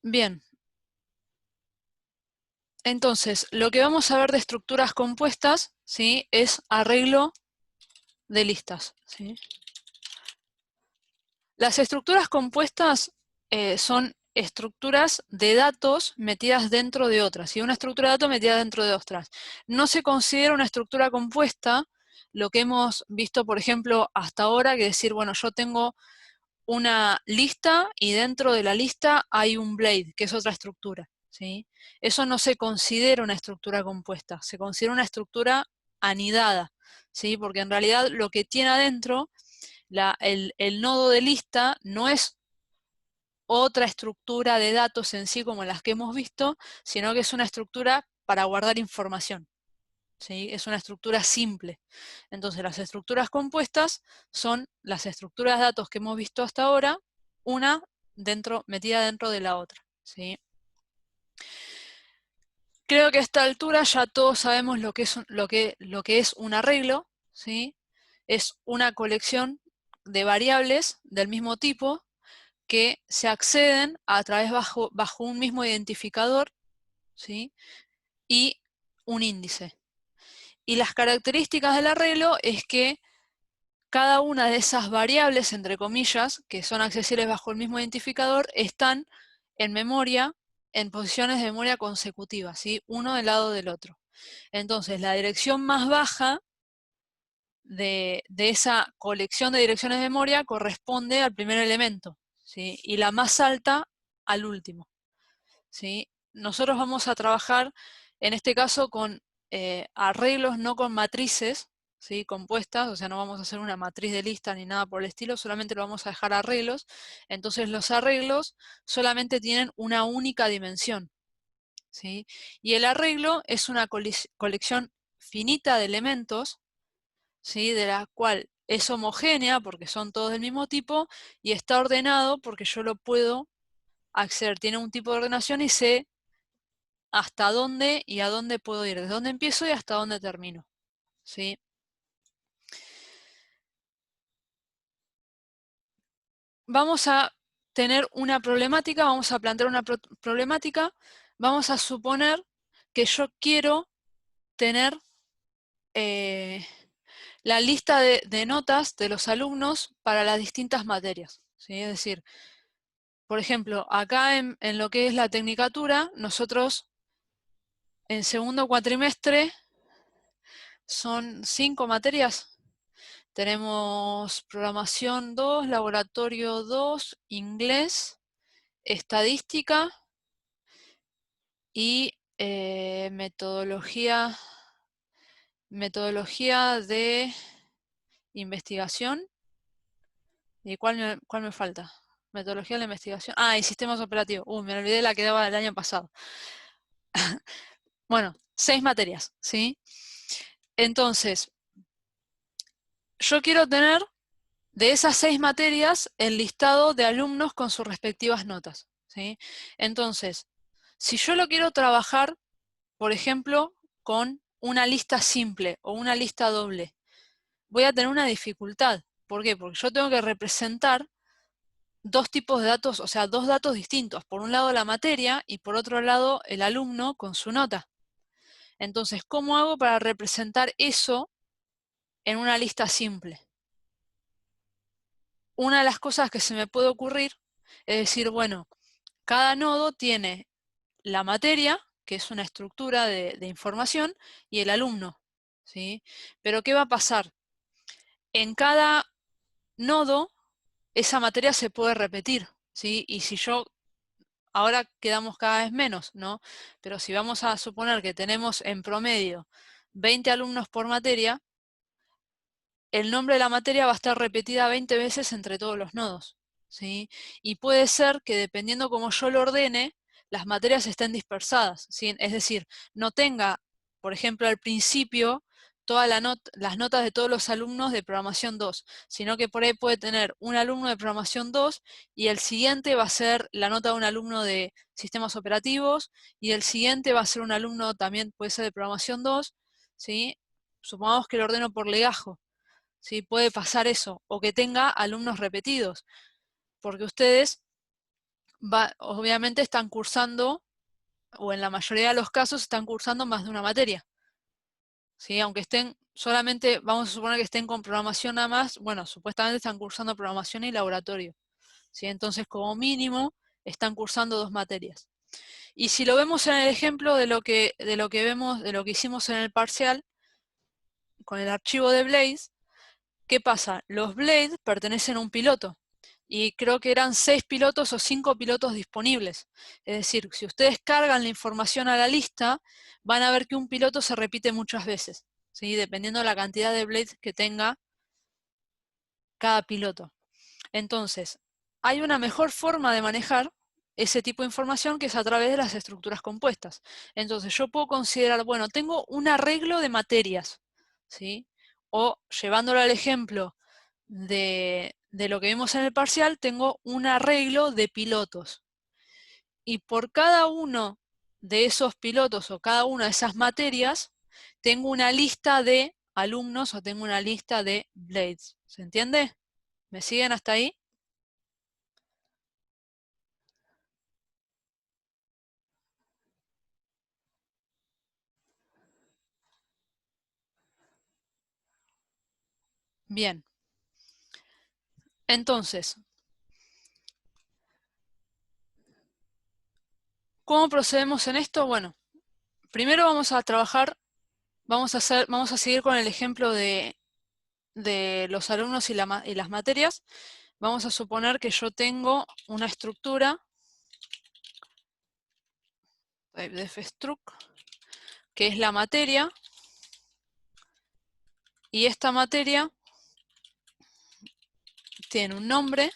Bien. Entonces, lo que vamos a ver de estructuras compuestas, ¿sí?, es arreglo de listas, ¿sí? Las estructuras compuestas son estructuras de datos metidas dentro de otras, y una estructura de datos metida dentro de otras. No se considera una estructura compuesta lo que hemos visto, por ejemplo, hasta ahora, que decir, bueno, yo tengo una lista y dentro de la lista hay un blade, que es otra estructura, ¿sí? Eso no se considera una estructura compuesta, se considera una estructura anidada, ¿sí? Porque en realidad lo que tiene adentro el nodo de lista no es otra estructura de datos en sí como las que hemos visto, sino que es una estructura para guardar información, ¿sí? Es una estructura simple. Entonces las estructuras compuestas son las estructuras de datos que hemos visto hasta ahora, una metida dentro de la otra, ¿sí? Creo que a esta altura ya todos sabemos lo que es un arreglo, ¿sí? Es una colección de variables del mismo tipo que se acceden a través bajo un mismo identificador, ¿sí?, y un índice. Y las características del arreglo es que cada una de esas variables, entre comillas, que son accesibles bajo el mismo identificador, están en memoria, en posiciones de memoria consecutivas, ¿sí?, uno del lado del otro. Entonces, la dirección más baja de esa colección de direcciones de memoria corresponde al primer elemento, ¿sí?, y la más alta al último, ¿sí? Nosotros vamos a trabajar, en este caso, con arreglos, no con matrices, ¿sí?, compuestas, o sea, no vamos a hacer una matriz de lista ni nada por el estilo, solamente lo vamos a dejar arreglos. Entonces los arreglos solamente tienen una única dimensión, ¿sí? Y el arreglo es una colección finita de elementos, ¿sí?, de la cual es homogénea porque son todos del mismo tipo y está ordenado porque yo lo puedo acceder, tiene un tipo de ordenación y sé hasta dónde y a dónde puedo ir, desde dónde empiezo y hasta dónde termino, ¿sí? Vamos a tener una problemática, vamos a plantear una problemática, vamos a suponer que yo quiero tener la lista de notas de los alumnos para las distintas materias, ¿sí? Es decir, por ejemplo, acá en lo que es la tecnicatura, nosotros en segundo cuatrimestre son 5 materias. Tenemos programación 2, laboratorio 2, inglés, estadística y metodología de investigación. ¿Y cuál me falta? Metodología de la investigación. Ah, y sistemas operativos. Me olvidé la que daba el año pasado. Bueno, 6 materias, ¿sí? Entonces, yo quiero tener de esas 6 materias el listado de alumnos con sus respectivas notas, ¿sí? Entonces, si yo lo quiero trabajar, por ejemplo, con una lista simple o una lista doble, voy a tener una dificultad. ¿Por qué? Porque yo tengo que representar dos tipos de datos, o sea, dos datos distintos. Por un lado la materia y por otro lado el alumno con su nota. Entonces, ¿cómo hago para representar eso en una lista simple? Una de las cosas que se me puede ocurrir es decir, bueno, cada nodo tiene la materia, que es una estructura de información, y el alumno, ¿sí? Pero ¿qué va a pasar? En cada nodo, esa materia se puede repetir, ¿sí? Y si yo, ahora quedamos cada vez menos, ¿no? Pero si vamos a suponer que tenemos en promedio 20 alumnos por materia, el nombre de la materia va a estar repetida 20 veces entre todos los nodos, ¿sí? Y puede ser que dependiendo cómo yo lo ordene, las materias estén dispersadas, ¿sí? Es decir, no tenga, por ejemplo, al principio todas las notas de todos los alumnos de programación 2, sino que por ahí puede tener un alumno de programación 2 y el siguiente va a ser la nota de un alumno de sistemas operativos y el siguiente va a ser un alumno también puede ser de programación 2, ¿sí? Supongamos que lo ordeno por legajo. ¿Sí? Puede pasar eso, o que tenga alumnos repetidos, porque ustedes obviamente están cursando, o en la mayoría de los casos están cursando más de una materia. ¿Sí? Aunque estén solamente, vamos a suponer que estén con programación nada más, bueno, supuestamente están cursando programación y laboratorio. ¿Sí? Entonces, como mínimo, están cursando 2 materias. Y si lo vemos en el ejemplo de lo que vemos, de lo que hicimos en el parcial, con el archivo de Blaze, ¿qué pasa? Los Blades pertenecen a un piloto. Y creo que eran 6 pilotos o 5 pilotos disponibles. Es decir, si ustedes cargan la información a la lista, van a ver que un piloto se repite muchas veces, ¿sí? Dependiendo de la cantidad de Blades que tenga cada piloto. Entonces, hay una mejor forma de manejar ese tipo de información que es a través de las estructuras compuestas. Entonces, yo puedo considerar, bueno, tengo un arreglo de materias, ¿sí? O, llevándolo al ejemplo de lo que vimos en el parcial, tengo un arreglo de pilotos. Y por cada uno de esos pilotos o cada una de esas materias, tengo una lista de alumnos o tengo una lista de blades. ¿Se entiende? ¿Me siguen hasta ahí? Bien. Entonces, ¿cómo procedemos en esto? Bueno, primero vamos a trabajar, vamos a seguir con el ejemplo de los alumnos y las materias. Vamos a suponer que yo tengo una estructura typedefstruct, que es la materia, y esta materia tiene un nombre,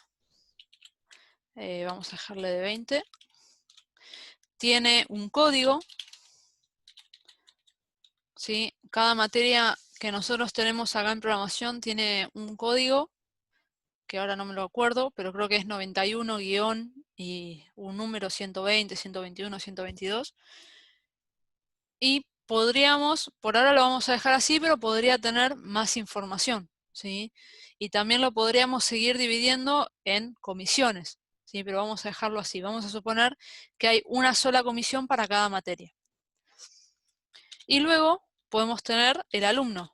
vamos a dejarle de 20, tiene un código, ¿sí? Cada materia que nosotros tenemos acá en programación tiene un código, que ahora no me lo acuerdo, pero creo que es 91 guión y un número 120, 121, 122. Y podríamos, por ahora lo vamos a dejar así, pero podría tener más información, ¿sí? Y también lo podríamos seguir dividiendo en comisiones, ¿sí? Pero vamos a dejarlo así. Vamos a suponer que hay una sola comisión para cada materia. Y luego podemos tener el alumno.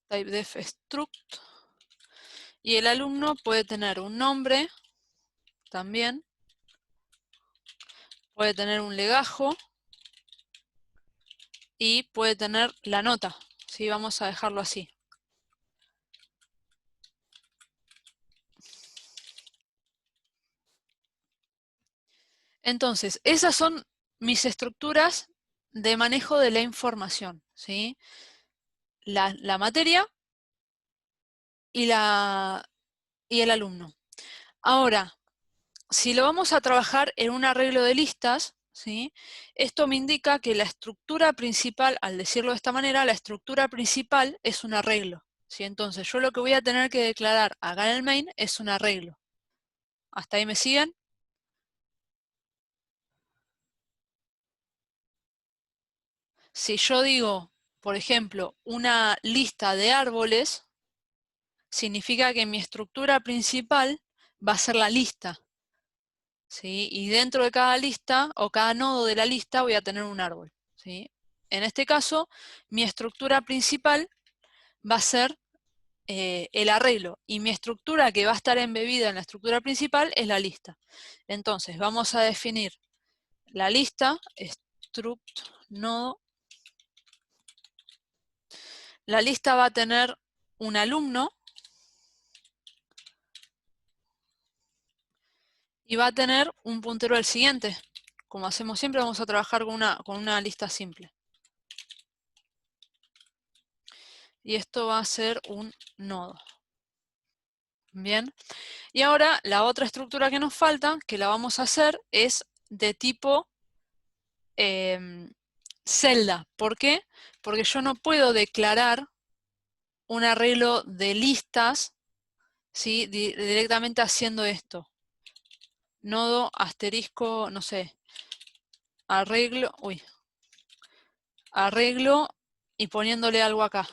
Typedefstruct. Y el alumno puede tener un nombre también. Puede tener un legajo. Y puede tener la nota, ¿sí? Vamos a dejarlo así. Entonces, esas son mis estructuras de manejo de la información, ¿sí? La materia y el alumno. Ahora, si lo vamos a trabajar en un arreglo de listas, ¿sí? Esto me indica que la estructura principal, al decirlo de esta manera, la estructura principal es un arreglo, ¿sí? Entonces, yo lo que voy a tener que declarar acá en el main es un arreglo. ¿Hasta ahí me siguen? Si yo digo, por ejemplo, una lista de árboles, significa que mi estructura principal va a ser la lista, ¿sí? Y dentro de cada lista, o cada nodo de la lista, voy a tener un árbol, ¿sí? En este caso, mi estructura principal va a ser el arreglo, y mi estructura que va a estar embebida en la estructura principal es la lista. Entonces, vamos a definir la lista, struct nodo. La lista va a tener un alumno, y va a tener un puntero al siguiente. Como hacemos siempre, vamos a trabajar con una lista simple. Y esto va a ser un nodo. Bien. Y ahora la otra estructura que nos falta, que la vamos a hacer, es de tipo celda. ¿Por qué? Porque yo no puedo declarar un arreglo de listas, ¿sí? Directamente haciendo esto. Nodo, asterisco, no sé, arreglo y poniéndole algo acá,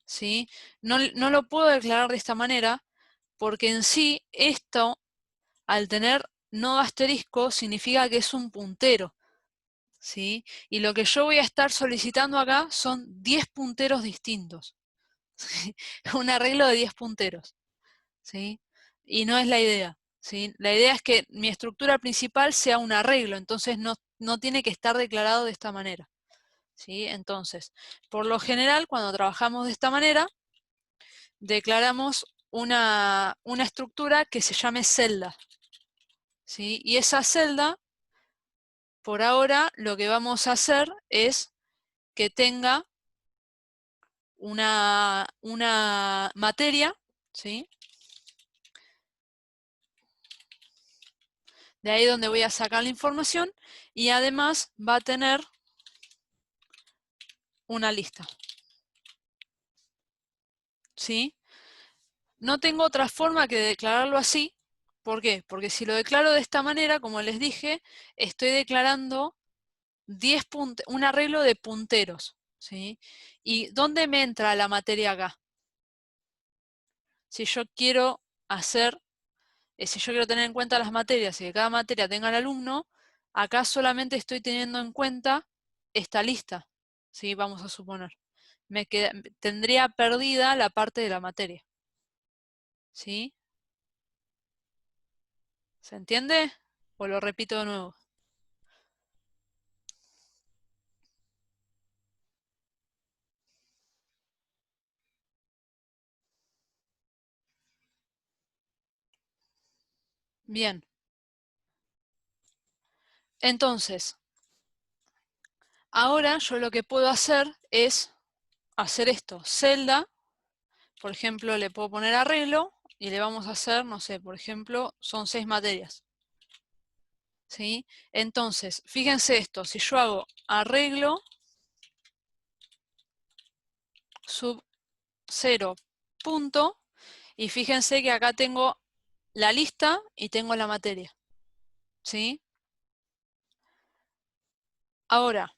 ¿sí? No lo puedo declarar de esta manera porque en sí esto, al tener nodo asterisco, significa que es un puntero, ¿sí? Y lo que yo voy a estar solicitando acá son 10 punteros distintos. ¿Sí? Un arreglo de 10 punteros, ¿sí? Y no es la idea, ¿sí? La idea es que mi estructura principal sea un arreglo, entonces no tiene que estar declarado de esta manera, ¿sí? Entonces, por lo general, cuando trabajamos de esta manera, declaramos una estructura que se llame celda, ¿sí? Y esa celda, por ahora, lo que vamos a hacer es que tenga una materia, ¿sí? De ahí donde voy a sacar la información, y además va a tener una lista, ¿sí? No tengo otra forma que declararlo así. ¿Por qué? Porque si lo declaro de esta manera, como les dije, estoy declarando un arreglo de punteros, ¿sí? ¿Y dónde me entra la materia acá? Si yo quiero hacer, si yo quiero tener en cuenta las materias y que cada materia tenga el alumno, acá solamente estoy teniendo en cuenta esta lista, ¿sí? Vamos a suponer. Tendría perdida la parte de la materia, ¿sí? ¿Se entiende? ¿O lo repito de nuevo? Bien. Entonces, ahora yo lo que puedo hacer es hacer esto. Celda, por ejemplo, le puedo poner arreglo y le vamos a hacer, no sé, por ejemplo, son 6 materias, ¿sí? Entonces, fíjense esto, si yo hago arreglo sub 0 punto, y fíjense que acá tengo la lista y tengo la materia, ¿sí? Ahora,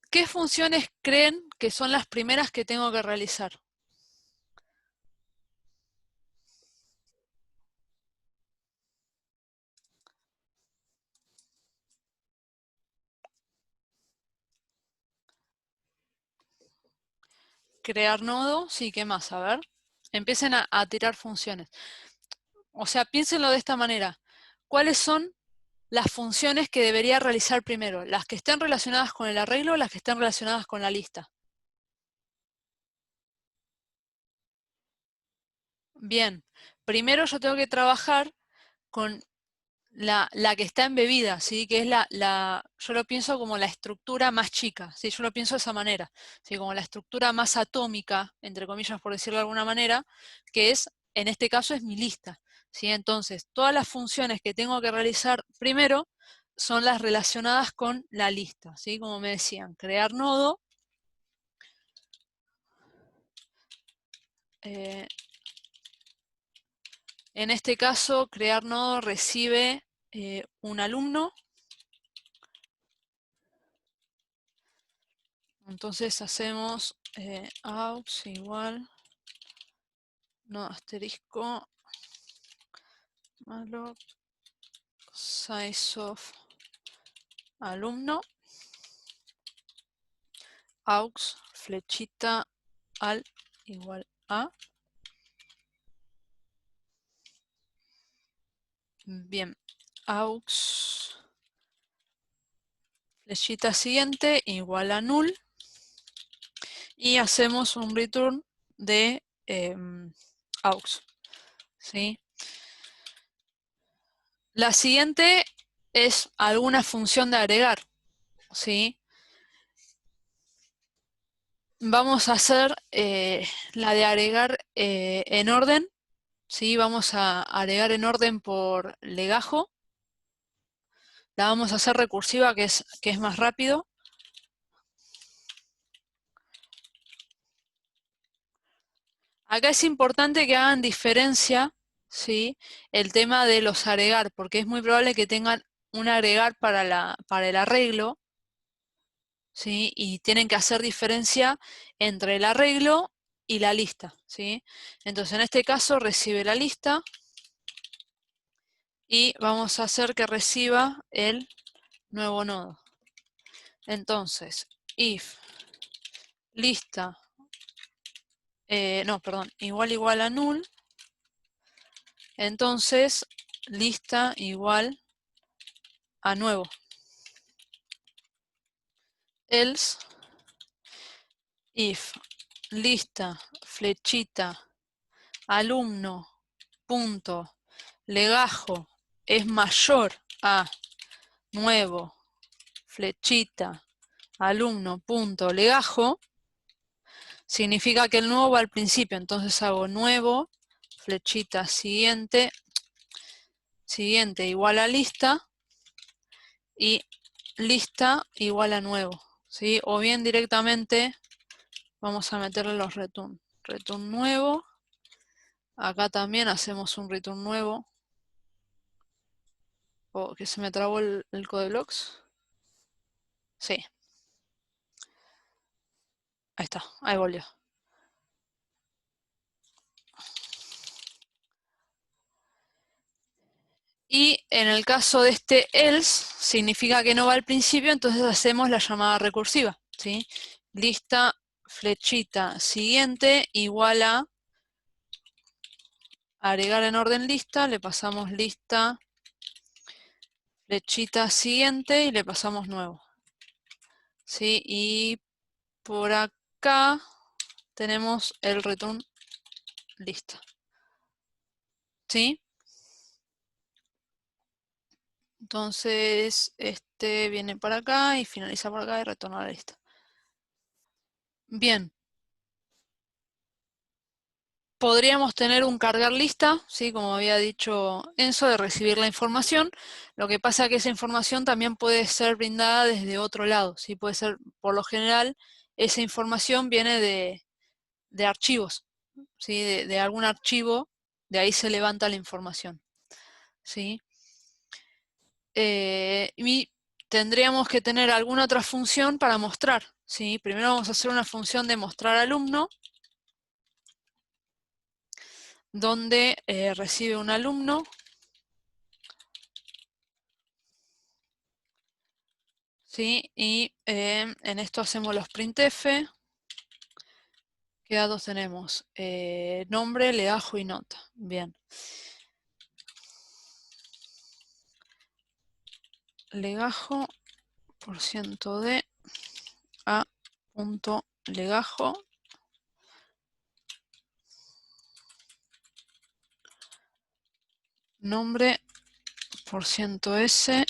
¿qué funciones creen que son las primeras que tengo que realizar? Crear nodo, sí, ¿qué más? A ver, empiecen a tirar funciones. O sea, piénsenlo de esta manera. ¿Cuáles son las funciones que debería realizar primero? ¿Las que estén relacionadas con el arreglo o las que estén relacionadas con la lista? Bien, primero yo tengo que trabajar con la que está embebida, ¿sí? Que es yo lo pienso como la estructura más chica, ¿sí? Yo lo pienso de esa manera, ¿sí? Como la estructura más atómica, entre comillas por decirlo de alguna manera, que es, en este caso es mi lista, ¿sí? Entonces, todas las funciones que tengo que realizar primero son las relacionadas con la lista, ¿sí? Como me decían, crear nodo, eh, en este caso, crear nodo recibe un alumno. Entonces hacemos aux igual, no asterisco, malloc size of alumno, aux flechita al igual a. Bien, aux flechita siguiente igual a null, y hacemos un return de aux, ¿sí? La siguiente es alguna función de agregar, ¿sí? Vamos a hacer la de agregar en orden, ¿sí? Vamos a agregar en orden por legajo. La vamos a hacer recursiva, que es más rápido. Acá es importante que hagan diferencia, ¿sí? El tema de los agregar, porque es muy probable que tengan un agregar para el arreglo, ¿sí? Y tienen que hacer diferencia entre el arreglo y la lista, ¿sí? Entonces en este caso recibe la lista y vamos a hacer que reciba el nuevo nodo. Entonces, if lista, igual a null, entonces lista igual a nuevo. Else, if lista, flechita, alumno, punto, legajo es mayor a nuevo, flechita, alumno, punto, legajo, significa que el nuevo va al principio, entonces hago nuevo, flechita, siguiente igual a lista, y lista igual a nuevo, ¿sí? O bien directamente vamos a meterle los return. Return nuevo, acá también hacemos un return nuevo. Oh, que se me trabó el code blocks. Sí. Ahí está, ahí volvió. Y en el caso de este else, significa que no va al principio, entonces hacemos la llamada recursiva, ¿sí? Lista, flechita, siguiente, igual a agregar en orden lista, le pasamos lista, flechita, siguiente, y le pasamos nuevo. ¿Sí? Y por acá tenemos el return lista. ¿Sí? Entonces, este viene para acá y finaliza por acá y retorna a la lista. Bien. Podríamos tener un cargar lista, ¿sí? Como había dicho Enzo, de recibir la información. Lo que pasa es que esa información también puede ser brindada desde otro lado, ¿sí? Puede ser, por lo general, esa información viene de archivos, ¿sí? De algún archivo, de ahí se levanta la información, ¿sí? Y tendríamos que tener alguna otra función para mostrar, ¿sí? Primero vamos a hacer una función de mostrar alumno, donde recibe un alumno, ¿sí? Y en esto hacemos los printf. ¿Qué datos tenemos? Nombre, legajo y nota. Bien. Legajo, % de a punto legajo. Nombre, %s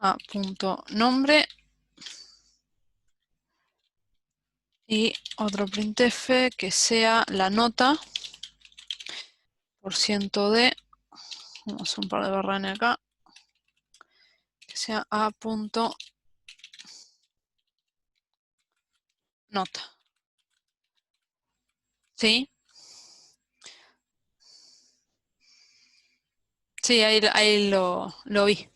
a punto nombre. Y otro printf que sea la nota, % de, vamos a hacer un par de barras acá, que sea a punto nota. ¿Sí? Sí, ahí lo vi.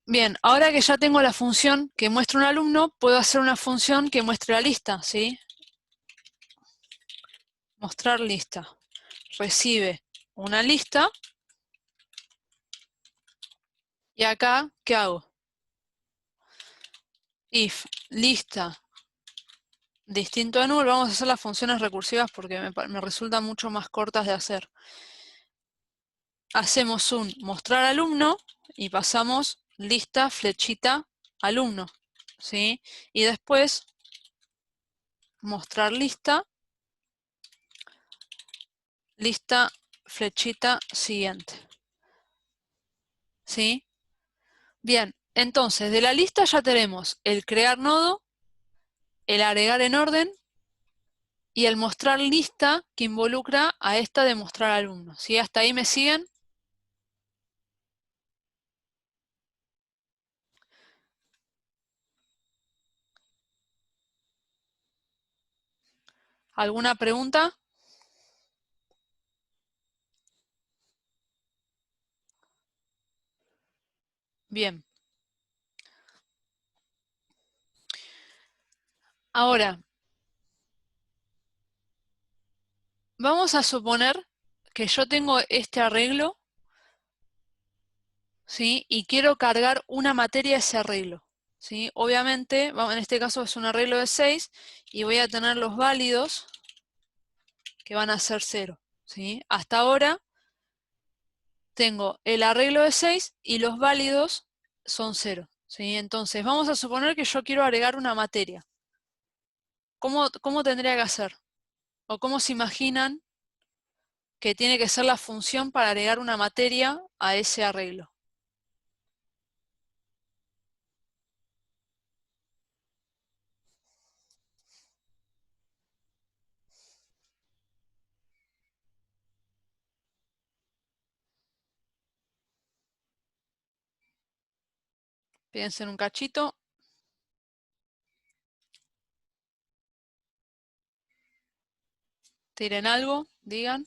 Bien, ahora que ya tengo la función que muestra un alumno, puedo hacer una función que muestre la lista, ¿sí? Mostrar lista. Recibe una lista. Y acá, ¿qué hago? If lista distinto a null, vamos a hacer las funciones recursivas porque me resultan mucho más cortas de hacer. Hacemos un mostrar alumno y pasamos lista, flechita, alumno, ¿sí? Y después mostrar lista, lista, flechita, siguiente, ¿sí? Bien, entonces de la lista ya tenemos el crear nodo, el agregar en orden y el mostrar lista que involucra a esta de mostrar alumno, ¿sí? ¿Hasta ahí me siguen? ¿Alguna pregunta? Bien. Ahora, vamos a suponer que yo tengo este arreglo, ¿sí? Y quiero cargar una materia a ese arreglo, ¿sí? Obviamente, en este caso es un arreglo de 6 y voy a tener los válidos que van a ser 0, ¿sí? Hasta ahora tengo el arreglo de 6 y los válidos son 0, ¿sí? Entonces, vamos a suponer que yo quiero agregar una materia. ¿Cómo tendría que hacer? ¿O cómo se imaginan que tiene que ser la función para agregar una materia a ese arreglo? Piensen un cachito. Tiren algo, digan.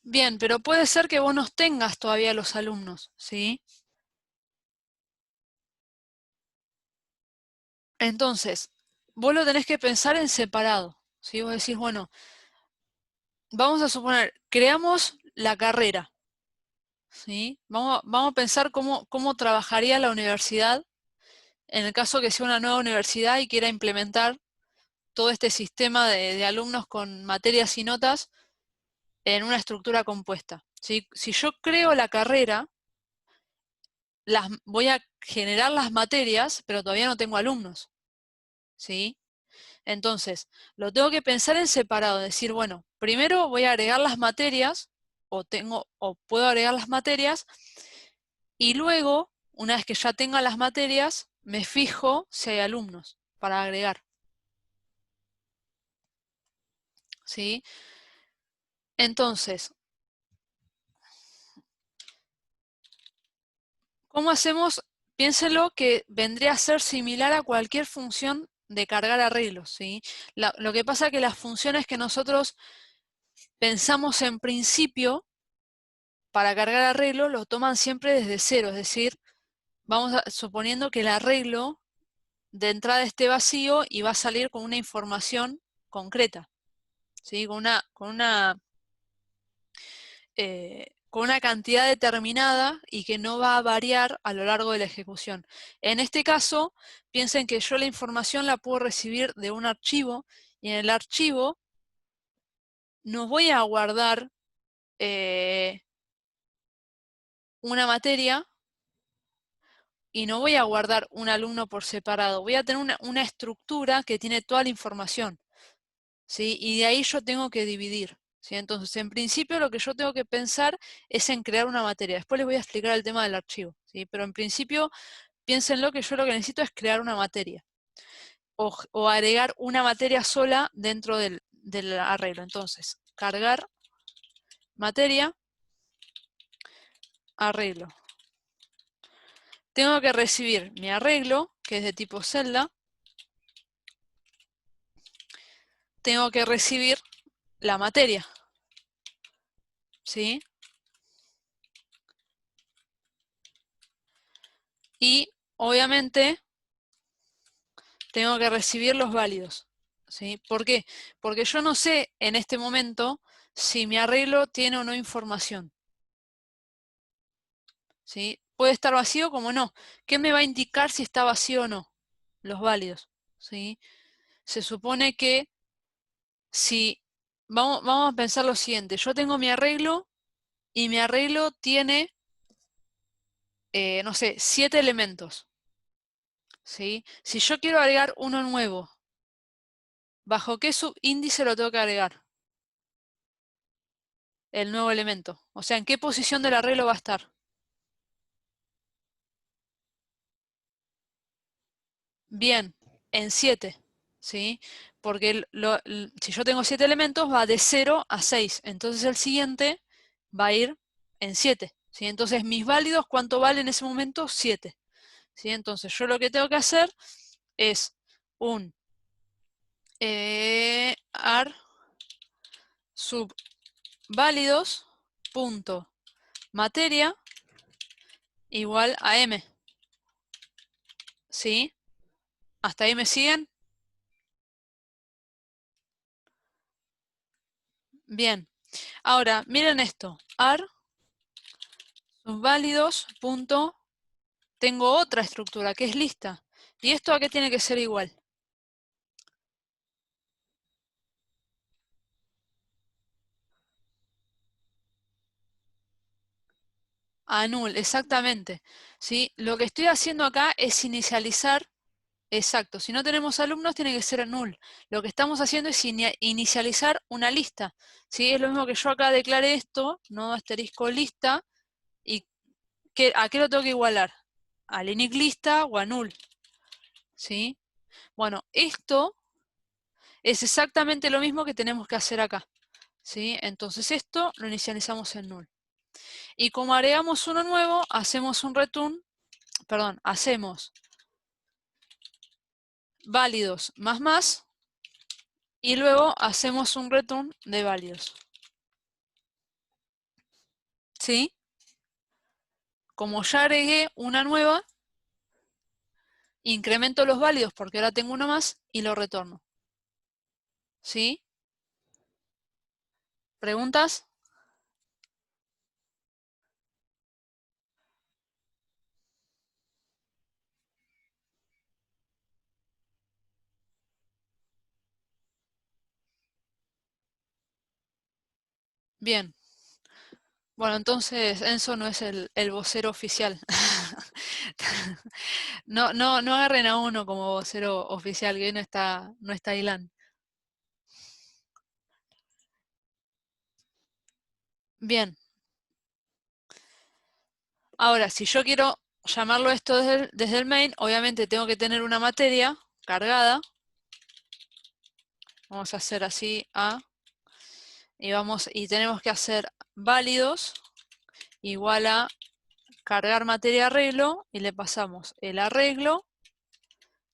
Bien, pero puede ser que vos no tengas todavía los alumnos, ¿sí? Entonces, vos lo tenés que pensar en separado, ¿sí? Vos decís, bueno, vamos a suponer, creamos la carrera, ¿sí? Vamos a pensar cómo trabajaría la universidad en el caso que sea una nueva universidad y quiera implementar todo este sistema de alumnos con materias y notas en una estructura compuesta, ¿sí? Si yo creo la carrera, voy a generar las materias, pero todavía no tengo alumnos, ¿sí? Entonces, lo tengo que pensar en separado, decir, bueno, primero voy a agregar las materias, o puedo agregar las materias, y luego, una vez que ya tenga las materias, me fijo si hay alumnos para agregar, ¿sí? Entonces, ¿cómo hacemos? Piénselo que vendría a ser similar a cualquier función de cargar arreglos, ¿sí? Lo que pasa es que las funciones que nosotros pensamos en principio para cargar arreglo lo toman siempre desde cero, es decir, suponiendo que el arreglo de entrada esté vacío y va a salir con una información concreta, ¿sí? Con una cantidad determinada y que no va a variar a lo largo de la ejecución. En este caso, piensen que yo la información la puedo recibir de un archivo y en el archivo no voy a guardar una materia y no voy a guardar un alumno por separado. Voy a tener una estructura que tiene toda la información, ¿sí? Y de ahí yo tengo que dividir, ¿sí? Entonces, en principio lo que yo tengo que pensar es en crear una materia. Después les voy a explicar el tema del archivo, ¿sí? Pero en principio, piénsenlo que yo lo que necesito es crear una materia o agregar una materia sola dentro del arreglo. Entonces, cargar materia, arreglo. Tengo que recibir mi arreglo, que es de tipo celda. Tengo que recibir la materia, ¿sí? Y obviamente tengo que recibir los válidos, ¿sí? ¿Por qué? Porque yo no sé en este momento si mi arreglo tiene o no información, ¿sí? Puede estar vacío como no. ¿Qué me va a indicar si está vacío o no? Los válidos, ¿sí? Se supone que si... Vamos a pensar lo siguiente. Yo tengo mi arreglo y mi arreglo tiene, no sé, 7 elementos, ¿sí? Si yo quiero agregar uno nuevo, ¿bajo qué subíndice lo tengo que agregar? El nuevo elemento. O sea, ¿en qué posición del arreglo va a estar? Bien, en 7, ¿sí? Porque si yo tengo 7 elementos, va de 0 a 6. Entonces el siguiente va a ir en 7, ¿sí? Entonces mis válidos, ¿cuánto vale en ese momento? 7, ¿sí? Entonces yo lo que tengo que hacer es un ar sub válidos punto materia igual a m. ¿Sí? ¿Hasta ahí me siguen? Bien. Ahora, miren esto. Ar subválidos punto. Tengo otra estructura que es lista. ¿Y esto a qué tiene que ser igual? A null, exactamente. ¿Sí? Lo que estoy haciendo acá es inicializar. Exacto, si no tenemos alumnos tiene que ser null. Lo que estamos haciendo es inicializar una lista. ¿Sí? Es lo mismo que yo acá declaré esto, no asterisco lista, y ¿a qué lo tengo que igualar? ¿Al init lista o a null? ¿Sí? Bueno, esto es exactamente lo mismo que tenemos que hacer acá. ¿Sí? Entonces esto lo inicializamos en null. Y como agregamos uno nuevo, hacemos un return, perdón, hacemos válidos más, y luego hacemos un return de válidos. ¿Sí? Como ya agregué una nueva, incremento los válidos porque ahora tengo uno más y lo retorno. ¿Sí? ¿Preguntas? Bien. Bueno, entonces Enzo no es el vocero oficial. No agarren a uno como vocero oficial, que hoy no está Ilan. Bien. Ahora, si yo quiero llamarlo esto desde el main, obviamente tengo que tener una materia cargada. Vamos a hacer así A. Y tenemos que hacer válidos igual a cargar materia arreglo y le pasamos el arreglo,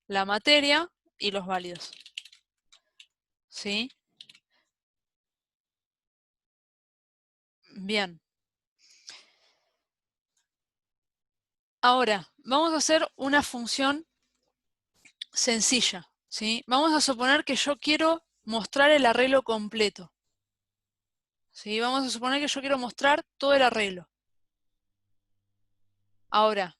la materia y los válidos. ¿Sí? Bien. Ahora, vamos a hacer una función sencilla. ¿Sí? Vamos a suponer que yo quiero mostrar el arreglo completo. ¿Sí? Vamos a suponer que yo quiero mostrar todo el arreglo. Ahora,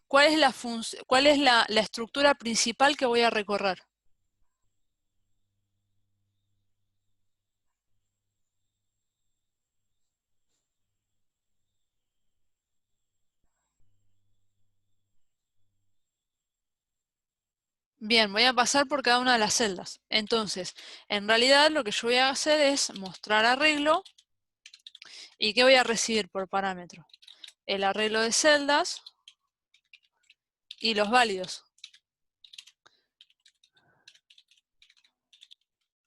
¿cuál es la estructura principal que voy a recorrer? Bien, voy a pasar por cada una de las celdas. Entonces, en realidad lo que yo voy a hacer es mostrar arreglo. ¿Y qué voy a recibir por parámetro? El arreglo de celdas y los válidos.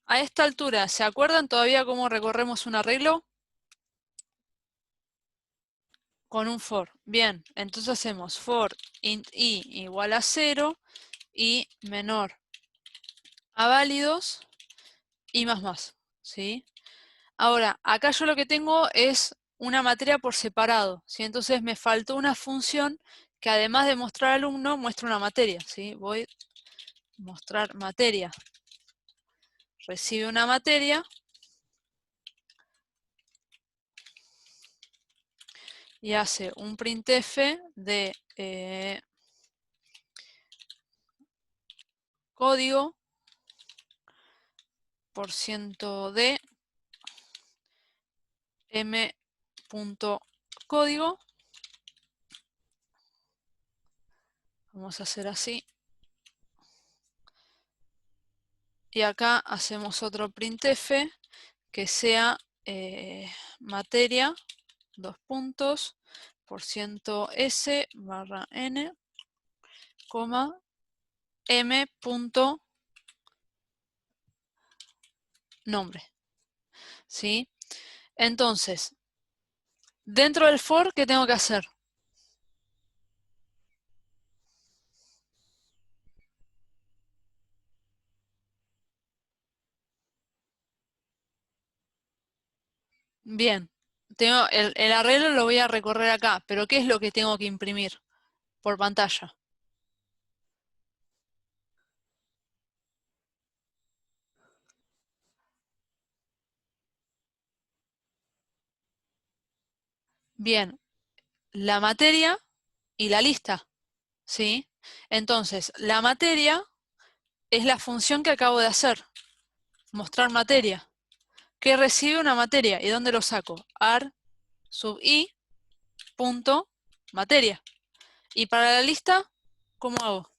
A esta altura, ¿se acuerdan todavía cómo recorremos un arreglo? Con un for. Bien, entonces hacemos for int i igual a 0 y menor a válidos y más. ¿Sí? Ahora, acá yo lo que tengo es una materia por separado, ¿sí? Entonces me faltó una función que además de mostrar alumno, muestra una materia, ¿sí? Voy a mostrar materia. Recibe una materia y hace un printf de código por ciento d m.código. Vamos a hacer así. Y acá hacemos otro printf que sea materia, dos puntos, por ciento s barra n, coma, m punto nombre. ¿Sí? Entonces, dentro del for, ¿qué tengo que hacer? Bien. Tengo el arreglo lo voy a recorrer acá, pero ¿qué es lo que tengo que imprimir por pantalla? Bien, la materia y la lista, ¿sí? Entonces, la materia es la función que acabo de hacer, mostrar materia, que recibe una materia. ¿Y dónde lo saco? Ar sub i punto materia. Y para la lista, ¿cómo hago?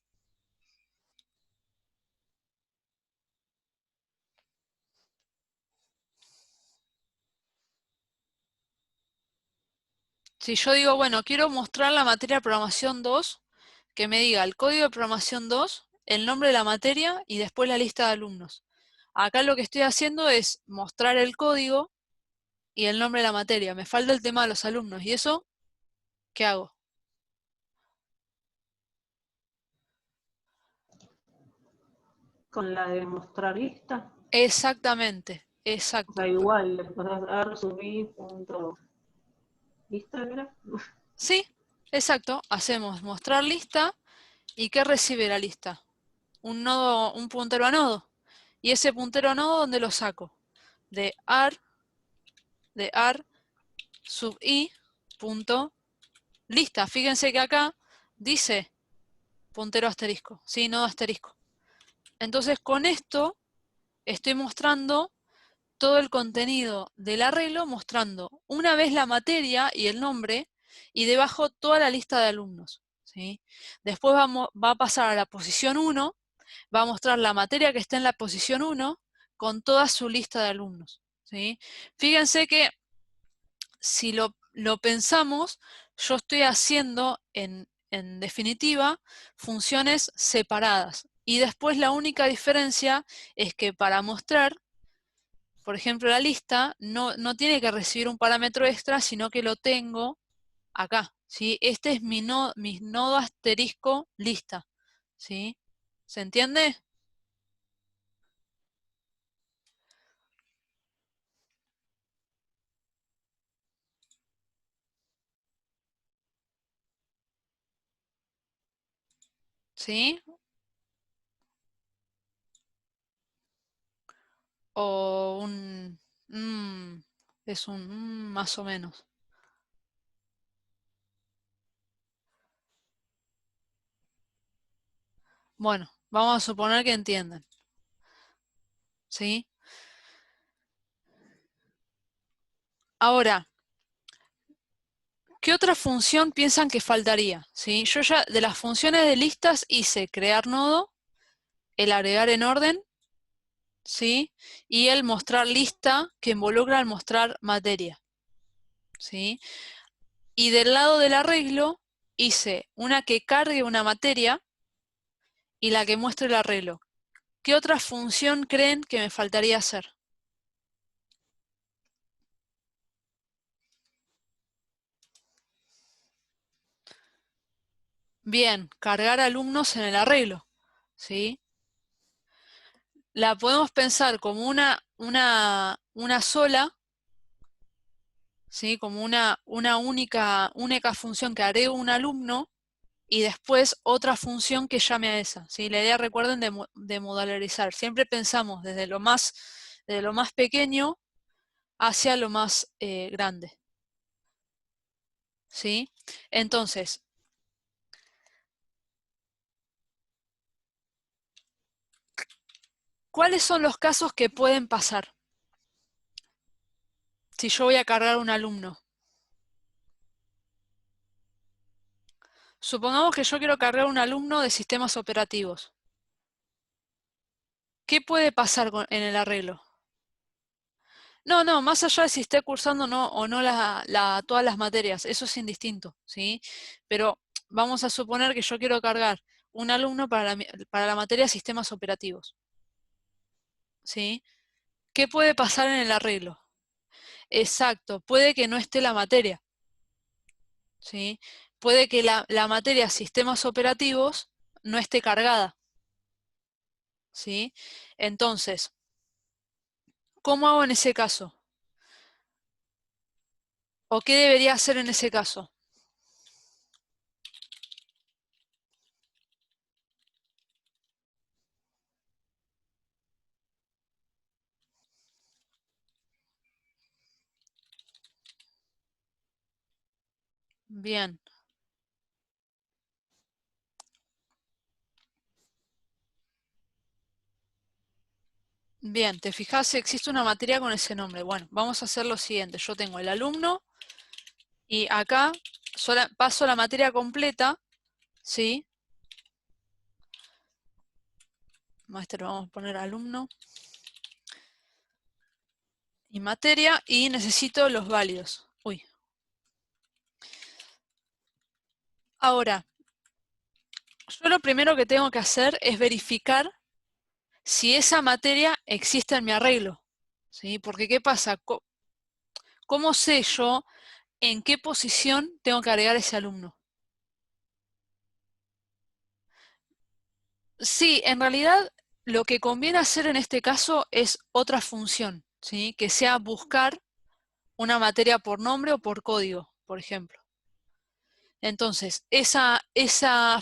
Si yo digo, bueno, quiero mostrar la materia de programación 2, que me diga el código de programación 2, el nombre de la materia y después la lista de alumnos. Acá lo que estoy haciendo es mostrar el código y el nombre de la materia. Me falta el tema de los alumnos. ¿Y eso qué hago? Con la de mostrar lista. Exactamente, O sea, exacto. igual le podés dar subir punto lista, ¿era? Sí, exacto. Hacemos mostrar lista y ¿qué recibe la lista? Un nodo, un puntero a nodo. ¿Y ese puntero a nodo dónde lo saco? De ar, de ar sub i punto lista. Fíjense que acá dice puntero asterisco, ¿sí? Nodo asterisco. Entonces con esto estoy mostrando todo el contenido del arreglo, mostrando una vez la materia y el nombre y debajo toda la lista de alumnos, ¿sí? Después va a pasar a la posición 1, va a mostrar la materia que está en la posición 1 con toda su lista de alumnos, ¿sí? Fíjense que si lo pensamos, yo estoy haciendo en definitiva funciones separadas. Y después la única diferencia es que para mostrar, por ejemplo, la lista, no tiene que recibir un parámetro extra, sino que lo tengo acá, ¿sí? Este es mi nodo asterisco lista, ¿sí? ¿Se entiende? ¿Sí? O un... es un más o menos. Bueno, vamos a suponer que entienden, ¿sí? Ahora, ¿qué otra función piensan que faltaría? ¿Sí? Yo ya de las funciones de listas hice crear nodo, el agregar en orden, ¿sí? Y el mostrar lista, que involucra el mostrar materia, ¿sí? Y del lado del arreglo hice una que cargue una materia y la que muestre el arreglo. ¿Qué otra función creen que me faltaría hacer? Bien, cargar alumnos en el arreglo, ¿sí? La podemos pensar como una sola, ¿sí? Como una única función que agrego un alumno y después otra función que llame a esa, ¿sí? La idea, recuerden, de modularizar. Siempre pensamos desde lo más pequeño hacia lo más grande, ¿sí? Entonces, ¿cuáles son los casos que pueden pasar si yo voy a cargar un alumno? Supongamos que yo quiero cargar un alumno de sistemas operativos. ¿Qué puede pasar en el arreglo? No, más allá de si esté cursando o no todas las materias, eso es indistinto, ¿sí? Pero vamos a suponer que yo quiero cargar un alumno para la materia sistemas operativos, ¿sí? ¿Qué puede pasar en el arreglo? Exacto, puede que no esté la materia, ¿sí? Puede que la materia sistemas operativos no esté cargada, ¿sí? Entonces, ¿cómo hago en ese caso? ¿O qué debería hacer en ese caso? Bien. Bien, ¿te fijas si existe una materia con ese nombre? Bueno, vamos a hacer lo siguiente. Yo tengo el alumno y acá paso la materia completa, ¿sí? Maestro, vamos a poner alumno y materia y necesito los válidos. Uy. Ahora, yo lo primero que tengo que hacer es verificar si esa materia existe en mi arreglo, ¿sí? Porque ¿qué pasa? ¿Cómo sé yo en qué posición tengo que agregar ese alumno? Sí, en realidad lo que conviene hacer en este caso es otra función, ¿sí? Que sea buscar una materia por nombre o por código, por ejemplo. Entonces, esa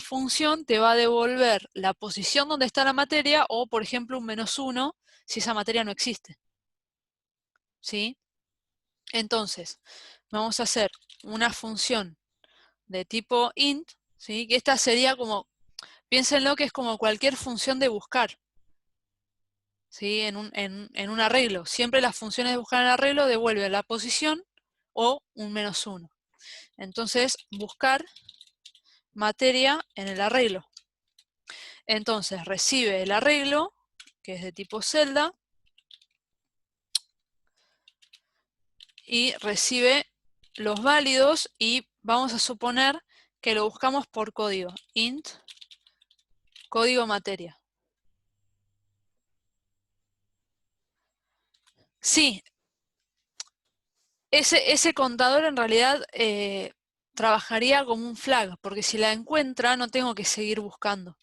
función te va a devolver la posición donde está la materia o, por ejemplo, un -1 si esa materia no existe, ¿sí? Entonces, vamos a hacer una función de tipo int, ¿sí? Que esta sería como, piénsenlo que es como cualquier función de buscar, ¿sí? En un arreglo. Siempre las funciones de buscar en el arreglo devuelven la posición o un -1. Entonces, buscar materia en el arreglo. Entonces, recibe el arreglo, que es de tipo celda, y recibe los válidos y vamos a suponer que lo buscamos por código. Int, código materia. Sí, ese contador en realidad trabajaría como un flag, porque si la encuentra no tengo que seguir buscando,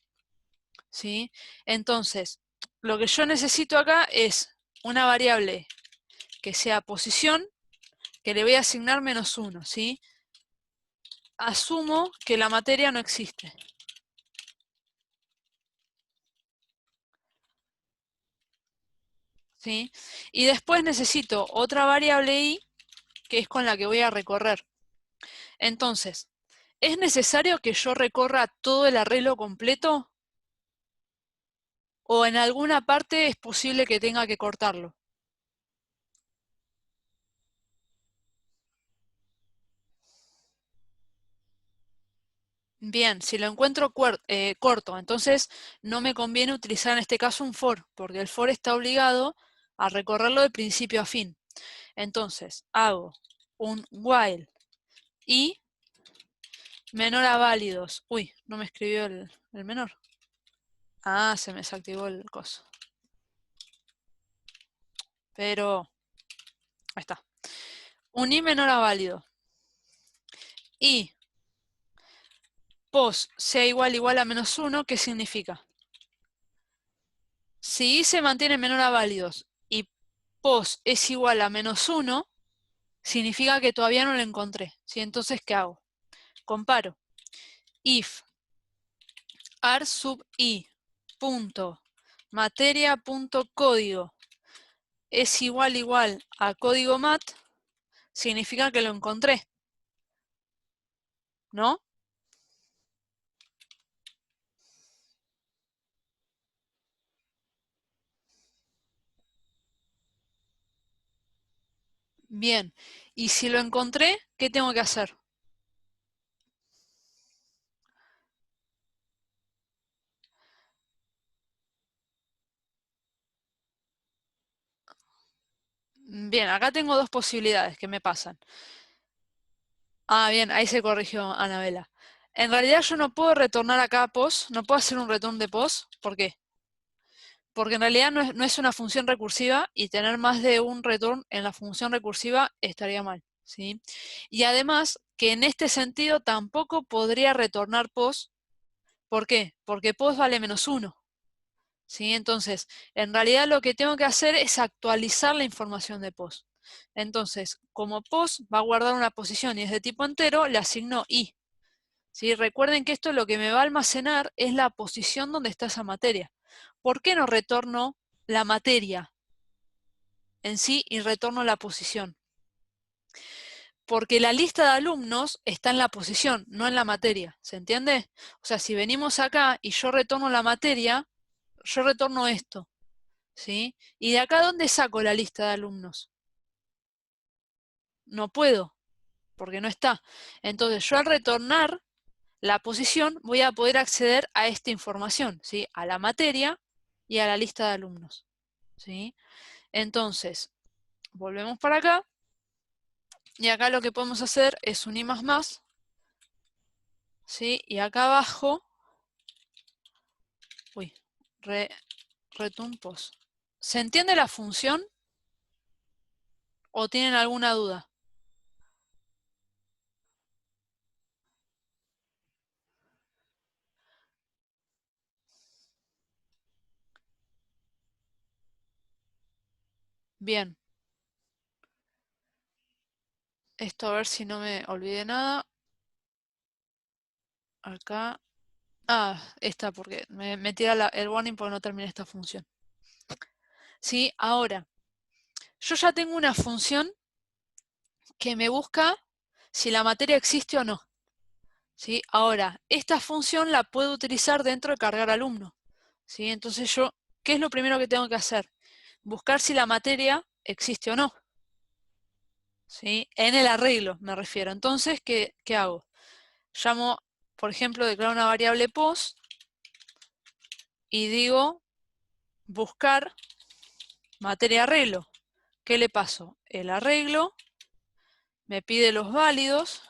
¿sí? Entonces, lo que yo necesito acá es una variable que sea posición, que le voy a asignar -1, ¿sí? Asumo que la materia no existe. ¿Sí? Y después necesito otra variable i, que es con la que voy a recorrer. Entonces, ¿es necesario que yo recorra todo el arreglo completo? ¿O en alguna parte es posible que tenga que cortarlo? Bien, si lo encuentro corto, entonces no me conviene utilizar en este caso un for, porque el for está obligado a recorrerlo de principio a fin. Entonces, hago un while y menor a válidos. Uy, no me escribió el menor. Ah, se me desactivó el coso. Pero, ahí está. Un i menor a válido. Y pos sea igual a -1, ¿qué significa? Si i se mantiene menor a válidos y pos es igual a -1, significa que todavía no lo encontré. ¿Sí? Entonces, ¿qué hago? Comparo. If ar sub i punto materia punto código es igual a código mat, significa que lo encontré, ¿no? Bien. Y si lo encontré, ¿qué tengo que hacer? Bien, acá tengo dos posibilidades que me pasan. Ah, bien, ahí se corrigió Anabela. En realidad yo no puedo retornar acá post, no puedo hacer un return de post. ¿Por qué? Porque en realidad no es una función recursiva y tener más de un return en la función recursiva estaría mal, ¿sí? Y además que en este sentido tampoco podría retornar post. ¿Por qué? Porque post vale -1, ¿sí? Entonces, en realidad lo que tengo que hacer es actualizar la información de post. Entonces, como pos va a guardar una posición y es de tipo entero, le asigno i. ¿Sí? Recuerden que esto lo que me va a almacenar es la posición donde está esa materia. ¿Por qué no retorno la materia en sí y retorno la posición? Porque la lista de alumnos está en la posición, no en la materia. ¿Se entiende? O sea, si venimos acá y yo retorno la materia, yo retorno esto. ¿Sí? ¿Y de acá dónde saco la lista de alumnos? No puedo, porque no está. Entonces yo al retornar la posición voy a poder acceder a esta información, ¿sí? A la materia y a la lista de alumnos. ¿Sí? Entonces, volvemos para acá. Y acá lo que podemos hacer es un i más, ¿sí? Y acá abajo, uy, return post. ¿Se entiende la función o tienen alguna duda? Bien. Esto a ver si no me olvidé nada. Acá. Ah, esta porque me tira el warning porque no terminé esta función. ¿Sí? Ahora, yo ya tengo una función que me busca si la materia existe o no. ¿Sí? Ahora, esta función la puedo utilizar dentro de cargar alumno. ¿Sí? Entonces yo, ¿qué es lo primero que tengo que hacer? Buscar si la materia existe o no. ¿Sí? En el arreglo me refiero. Entonces, ¿qué hago? Llamo, por ejemplo, declaro una variable post y digo buscar materia arreglo. ¿Qué le paso? El arreglo me pide los válidos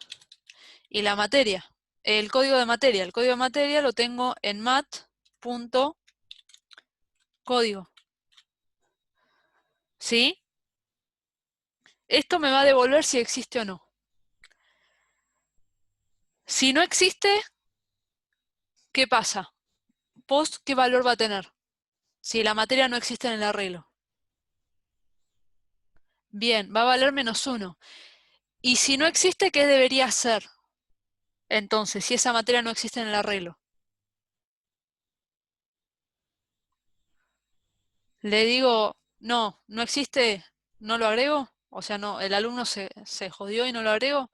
y la materia. El código de materia. El código de materia lo tengo en mat.código. ¿Sí? Esto me va a devolver si existe o no. Si no existe, ¿qué pasa? Post, ¿qué valor va a tener? Si la materia no existe en el arreglo. Bien, va a valer -1. Y si no existe, ¿qué debería hacer? Entonces, si esa materia no existe en el arreglo. Le digo, no, no existe, no lo agrego. O sea, no, el alumno se jodió y no lo agrego.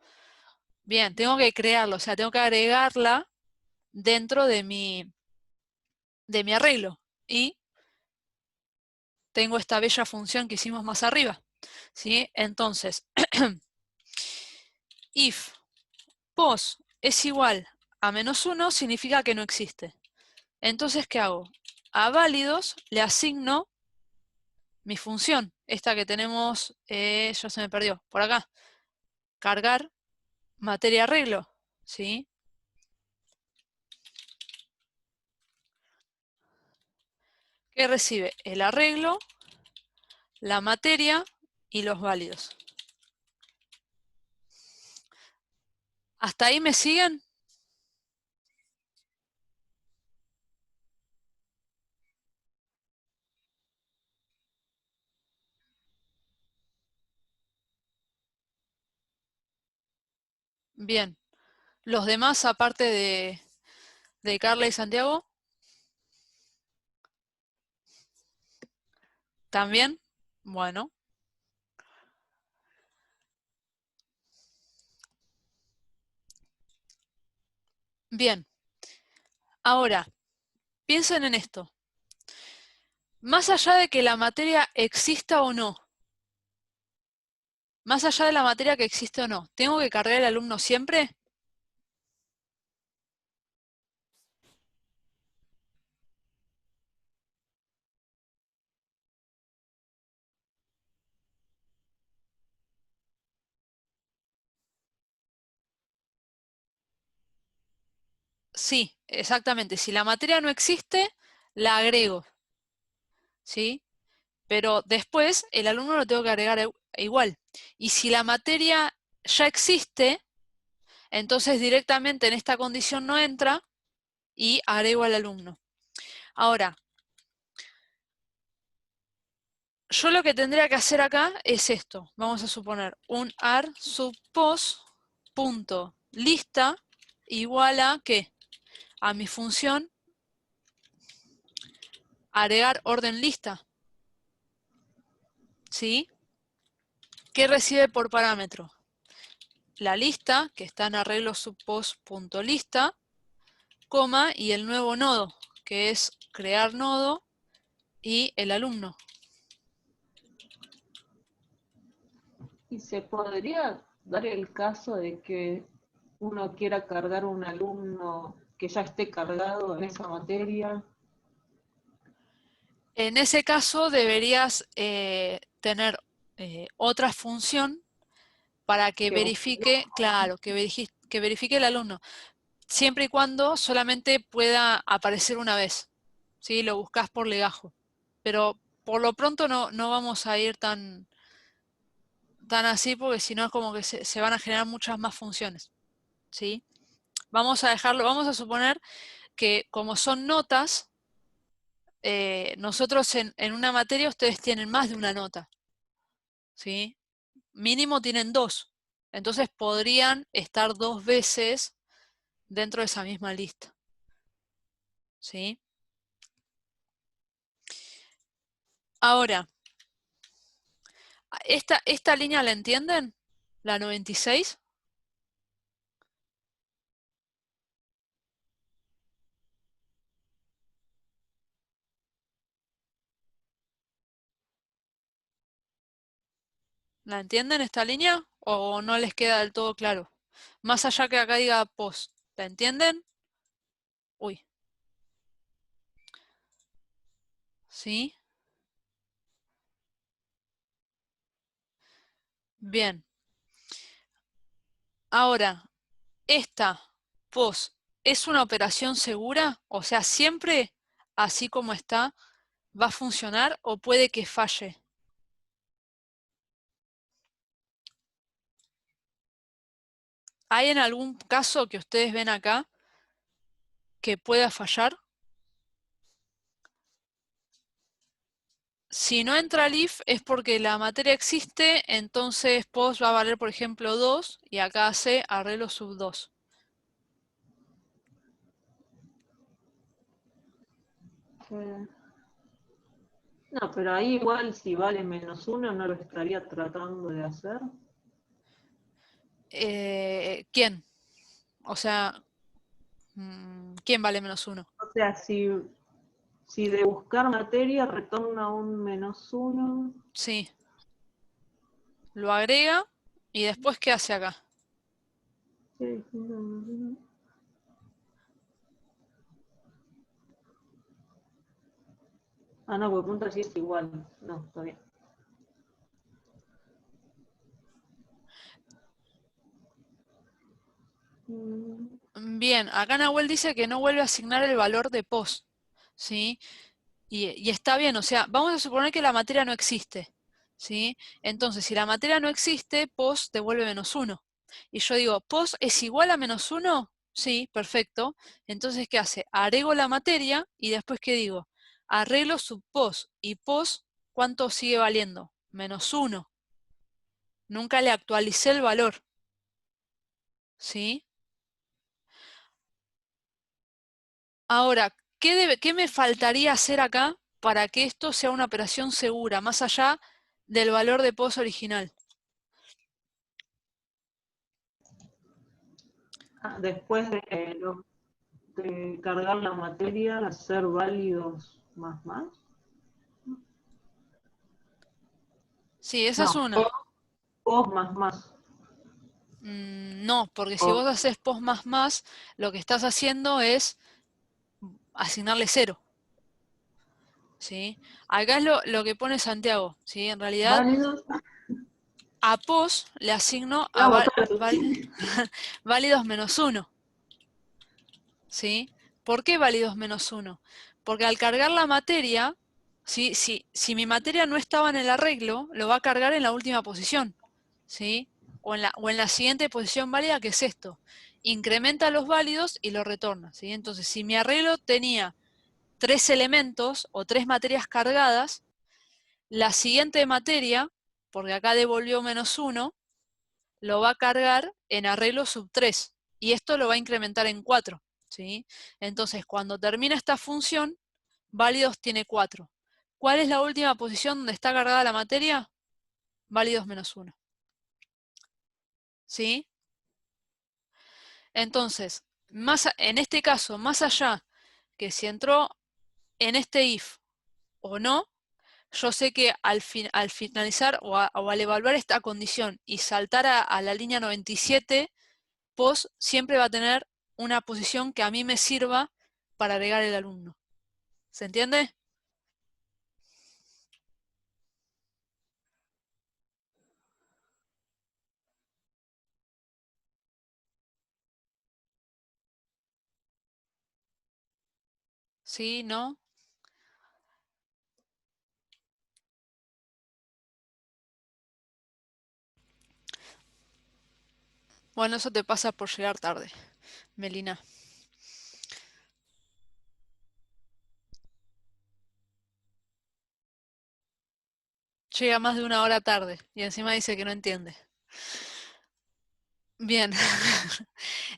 Bien, tengo que crearlo, o sea, tengo que agregarla dentro de mi arreglo. Y tengo esta bella función que hicimos más arriba. ¿Sí? Entonces, if pos es igual a -1, significa que no existe. Entonces, ¿qué hago? A válidos le asigno mi función, esta que tenemos, ya se me perdió, por acá. Cargar materia arreglo, ¿sí? Que recibe el arreglo, la materia y los válidos. ¿Hasta ahí me siguen? Bien. Los demás, aparte de Carla y Santiago, ¿también? Bueno. Bien. Ahora, piensen en esto. Más allá de que la materia exista o no, más allá de la materia que existe o no, ¿tengo que cargar el alumno siempre? Sí, exactamente. Si la materia no existe, la agrego, ¿sí? Pero después el alumno lo tengo que agregar igual. Y si la materia ya existe, entonces directamente en esta condición no entra y agrego al alumno. Ahora, yo lo que tendría que hacer acá es esto. Vamos a suponer un ar sub pos punto lista igual a ¿qué? A mi función agregar orden lista. ¿Sí? ¿Qué recibe por parámetro? La lista, que está en arreglo subpost.lista, coma, y el nuevo nodo, que es crear nodo y el alumno. ¿Y se podría dar el caso de que uno quiera cargar un alumno que ya esté cargado en esa materia? En ese caso deberías tener otra función para que Que verifique, claro, que verifique el alumno, siempre y cuando solamente pueda aparecer una vez. ¿Sí? Lo buscas por legajo. Pero por lo pronto no vamos a ir tan así, porque si no es como que se van a generar muchas más funciones. ¿Sí? Vamos a dejarlo, vamos a suponer que como son notas, nosotros en una materia ustedes tienen más de una nota. ¿Sí? Mínimo tienen dos. Entonces podrían estar dos veces dentro de esa misma lista. ¿Sí? Ahora, ¿esta línea la entienden? ¿La 96? ¿La entienden esta línea? ¿O no les queda del todo claro? Más allá que acá diga post. ¿La entienden? Uy. ¿Sí? Bien. Ahora, esta post es una operación segura, o sea, siempre así como está va a funcionar o puede que falle. ¿Hay en algún caso que ustedes ven acá que pueda fallar? Si no entra el if es porque la materia existe, entonces post va a valer, por ejemplo, 2 y acá hace arreglo sub 2. No, pero ahí igual si vale -1 no lo estaría tratando de hacer. ¿Quién? O sea, ¿quién vale -1? O sea, si de buscar materia retorna un -1. Sí. Lo agrega y después ¿qué hace acá? Ah, no, porque punto así es igual. No, está bien. Bien, acá Nahuel dice que no vuelve a asignar el valor de post. ¿Sí? Y está bien, o sea, vamos a suponer que la materia no existe. ¿Sí? Entonces, si la materia no existe, post devuelve -1. Y yo digo, ¿post es igual a -1? Sí, perfecto. Entonces, ¿qué hace? Agrego la materia y después, ¿qué digo? Arreglo sub post. Y post, ¿cuánto sigue valiendo? -1. Nunca le actualicé el valor. ¿Sí? Ahora, ¿qué me faltaría hacer acá para que esto sea una operación segura, más allá del valor de post original? Después de cargar la materia, hacer válidos más. Sí, esa es No, una. post más. No, porque si O, vos haces post más, lo que estás haciendo es asignarle 0. ¿Sí? Acá es lo que pone Santiago. ¿Sí? En realidad, válidos. a post le asigno a No, claro. válidos -1. ¿Sí? ¿Por qué válidos -1? Porque al cargar la materia, ¿sí? Si mi materia no estaba en el arreglo, lo va a cargar en la última posición. ¿Sí? O en la siguiente posición válida, que es esto. Incrementa los válidos y lo retorna. ¿Sí? Entonces, si mi arreglo tenía 3 elementos o 3 materias cargadas, la siguiente materia, porque acá devolvió -1, lo va a cargar en arreglo sub 3, y esto lo va a incrementar en 4, ¿sí? Entonces, cuando termina esta función, válidos tiene 4. ¿Cuál es la última posición donde está cargada la materia? Válidos -1. ¿Sí? Entonces, en este caso, más allá que si entró en este if o no, yo sé que al finalizar o al evaluar esta condición y saltar a la línea 97, POS siempre va a tener una posición que a mí me sirva para agregar el alumno. ¿Se entiende? ¿Sí? ¿No? Bueno, eso te pasa por llegar tarde, Melina. Llega más de 1 hora tarde y encima dice que no entiende. Bien.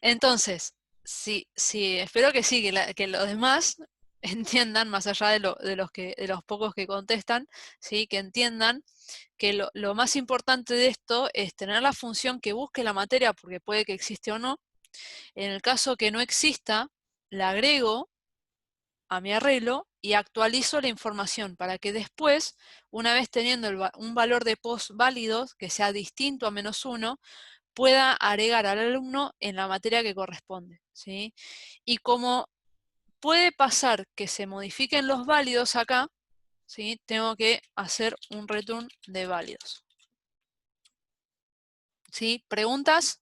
Entonces, sí, espero que sí, que los demás entiendan, más allá de los pocos que contestan, ¿sí? Que entiendan que lo más importante de esto es tener la función que busque la materia, porque puede que existe o no. En el caso que no exista, la agrego a mi arreglo y actualizo la información para que después, una vez teniendo un valor de post válido que sea distinto a -1, pueda agregar al alumno en la materia que corresponde, ¿sí? Y como puede pasar que se modifiquen los válidos acá, ¿sí? Tengo que hacer un return de válidos. ¿Sí? ¿Preguntas?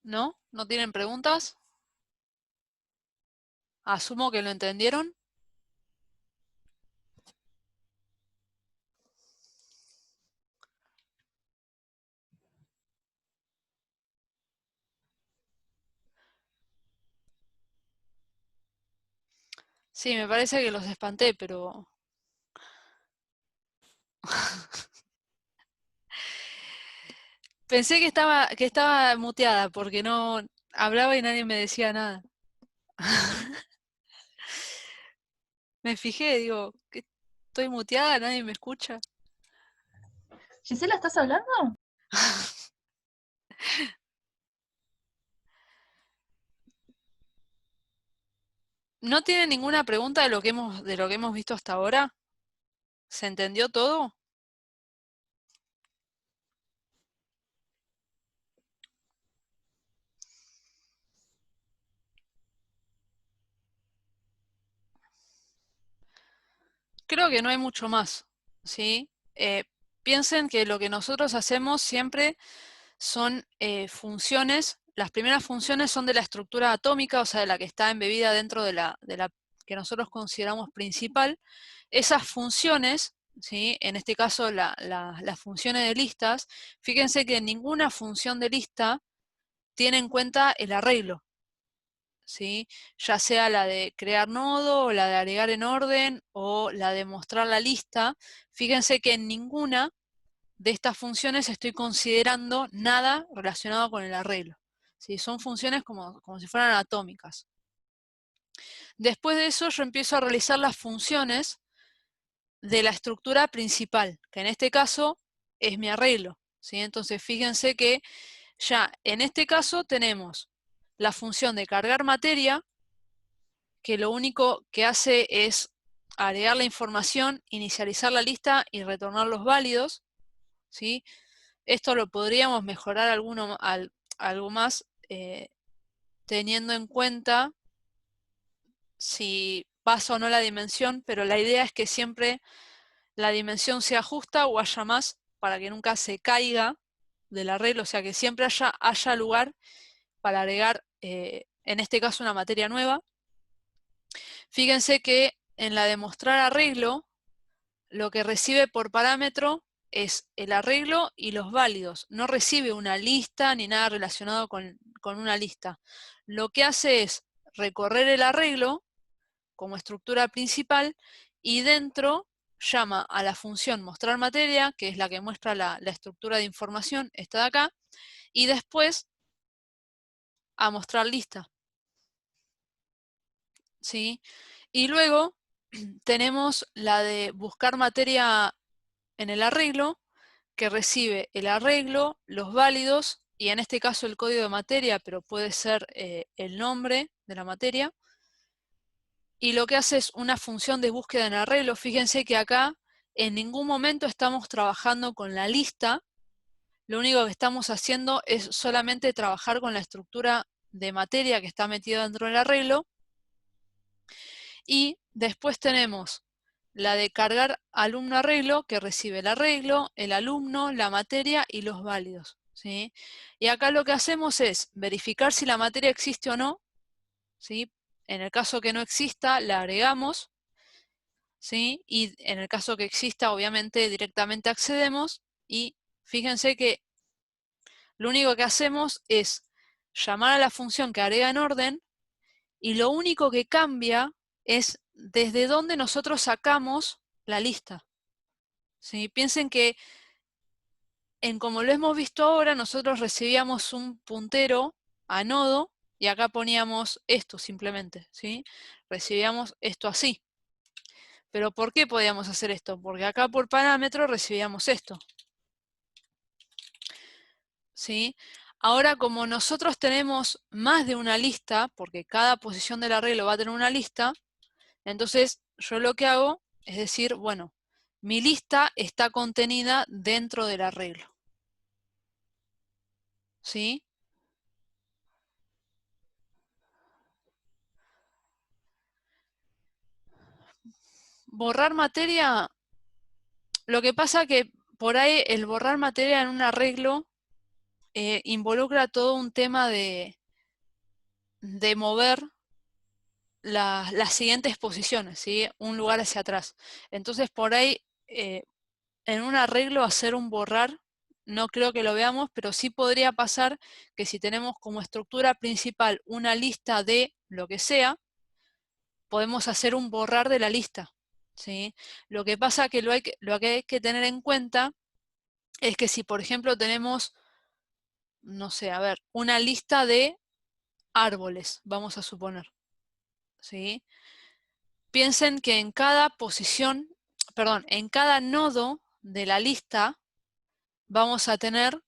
¿No? ¿No tienen preguntas? Asumo que lo entendieron. Sí, me parece que los espanté, pero... Pensé que estaba muteada porque no hablaba y nadie me decía nada. Me fijé, digo, que estoy muteada, nadie me escucha. Gisela, ¿estás hablando? ¿No tiene ninguna pregunta de de lo que hemos visto hasta ahora? ¿Se entendió todo? Creo que no hay mucho más, ¿sí? Piensen que lo que nosotros hacemos siempre son funciones. Las primeras funciones son de la estructura atómica, o sea, de la que está embebida dentro de la que nosotros consideramos principal. Esas funciones, ¿sí? En este caso las funciones de listas, fíjense que ninguna función de lista tiene en cuenta el arreglo, ¿sí? Ya sea la de crear nodo, o la de agregar en orden, o la de mostrar la lista. Fíjense que en ninguna de estas funciones estoy considerando nada relacionado con el arreglo, ¿sí? Son funciones como si fueran atómicas. Después de eso yo empiezo a realizar las funciones de la estructura principal, que en este caso es mi arreglo, ¿sí? Entonces fíjense que ya en este caso tenemos la función de cargar materia, que lo único que hace es agregar la información, inicializar la lista y retornar los válidos, ¿sí? Esto lo podríamos mejorar algo más teniendo en cuenta si pasa o no la dimensión, pero la idea es que siempre la dimensión sea justa o haya más para que nunca se caiga del arreglo, o sea que siempre haya lugar para agregar, en este caso, una materia nueva. Fíjense que en la de mostrar arreglo, lo que recibe por parámetro es el arreglo y los válidos. No recibe una lista ni nada relacionado con una lista. Lo que hace es recorrer el arreglo como estructura principal y dentro llama a la función mostrar materia, que es la que muestra la estructura de información, esta de acá, y después a mostrar lista. ¿Sí? Y luego tenemos la de buscar materia en el arreglo, que recibe el arreglo, los válidos, y en este caso el código de materia, pero puede ser el nombre de la materia. Y lo que hace es una función de búsqueda en arreglo. Fíjense que acá en ningún momento estamos trabajando con la lista. Lo único que estamos haciendo es solamente trabajar con la estructura de materia que está metida dentro del arreglo. Y después tenemos la de cargar alumno arreglo, que recibe el arreglo, el alumno, la materia y los válidos, ¿sí? Y acá lo que hacemos es verificar si la materia existe o no, ¿sí? En el caso que no exista, la agregamos, ¿sí? Y en el caso que exista, obviamente directamente accedemos, y fíjense que lo único que hacemos es llamar a la función que agrega en orden, y lo único que cambia es desde dónde nosotros sacamos la lista. ¿Sí? Piensen que como lo hemos visto ahora, nosotros recibíamos un puntero a nodo y acá poníamos esto simplemente, ¿sí? Recibíamos esto así. ¿Pero por qué podíamos hacer esto? Porque acá por parámetro recibíamos esto. ¿Sí? Ahora, como nosotros tenemos más de una lista, porque cada posición del arreglo va a tener una lista, entonces yo lo que hago es decir, bueno, mi lista está contenida dentro del arreglo. ¿Sí? Borrar materia, lo que pasa que por ahí el borrar materia en un arreglo involucra todo un tema de mover las siguientes posiciones, ¿sí? Un lugar hacia atrás. Entonces por ahí en un arreglo hacer un borrar, no creo que lo veamos, pero sí podría pasar que si tenemos como estructura principal una lista de lo que sea, podemos hacer un borrar de la lista, ¿sí? Lo que pasa que lo que hay que tener en cuenta es que si, por ejemplo, tenemos, no sé, a ver, una lista de árboles, vamos a suponer, ¿sí? Piensen que en cada posición, perdón, en cada nodo de la lista vamos a tener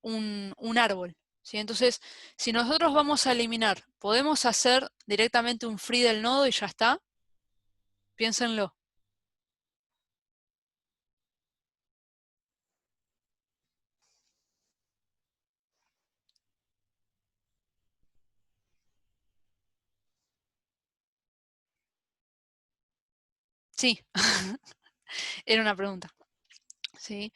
un árbol, ¿sí? Entonces, si nosotros vamos a eliminar, ¿podemos hacer directamente un free del nodo y ya está? Piénsenlo. Sí, era una pregunta. ¿Sí?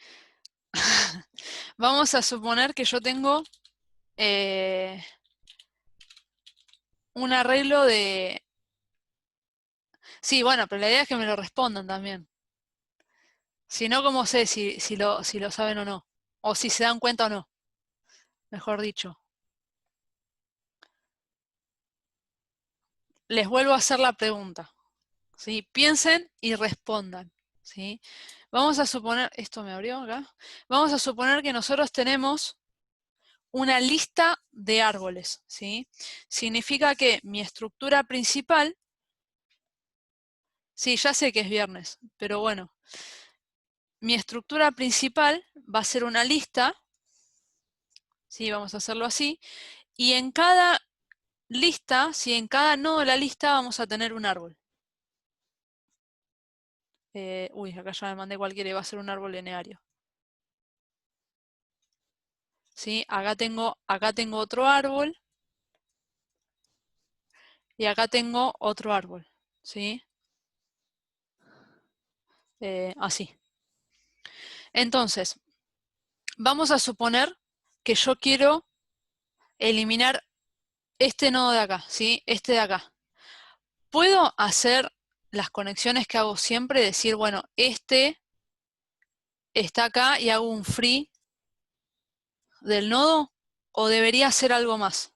Vamos a suponer que yo tengo un arreglo de... Sí, bueno, pero la idea es que me lo respondan también. Si no, ¿cómo sé si lo saben o no? O si se dan cuenta o no, mejor dicho. Les vuelvo a hacer la pregunta. ¿Sí? Piensen y respondan. ¿Sí? Vamos a suponer, esto me abrió acá. Vamos a suponer que nosotros tenemos una lista de árboles. ¿Sí? Significa que mi estructura principal, sí, ya sé que es viernes, pero bueno, mi estructura principal va a ser una lista, ¿sí? Vamos a hacerlo así, y en cada lista, ¿sí? En cada nodo de la lista vamos a tener un árbol. Uy, acá ya me mandé cualquiera y va a ser un árbol lineario. ¿Sí? Acá tengo otro árbol y acá tengo otro árbol. ¿Sí? Así. Entonces, vamos a suponer que yo quiero eliminar este nodo de acá, ¿sí? Este de acá. Puedo hacer las conexiones que hago siempre, decir, bueno, este está acá y hago un free del nodo, o debería hacer algo más.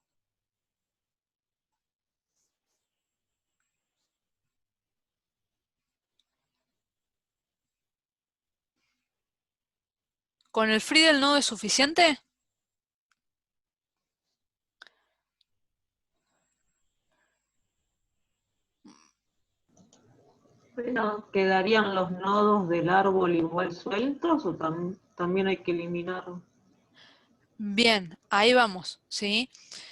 ¿Con el free del nodo es suficiente? Pero ¿quedarían los nodos del árbol igual sueltos o también hay que eliminarlos? Bien, ahí vamos, ¿sí?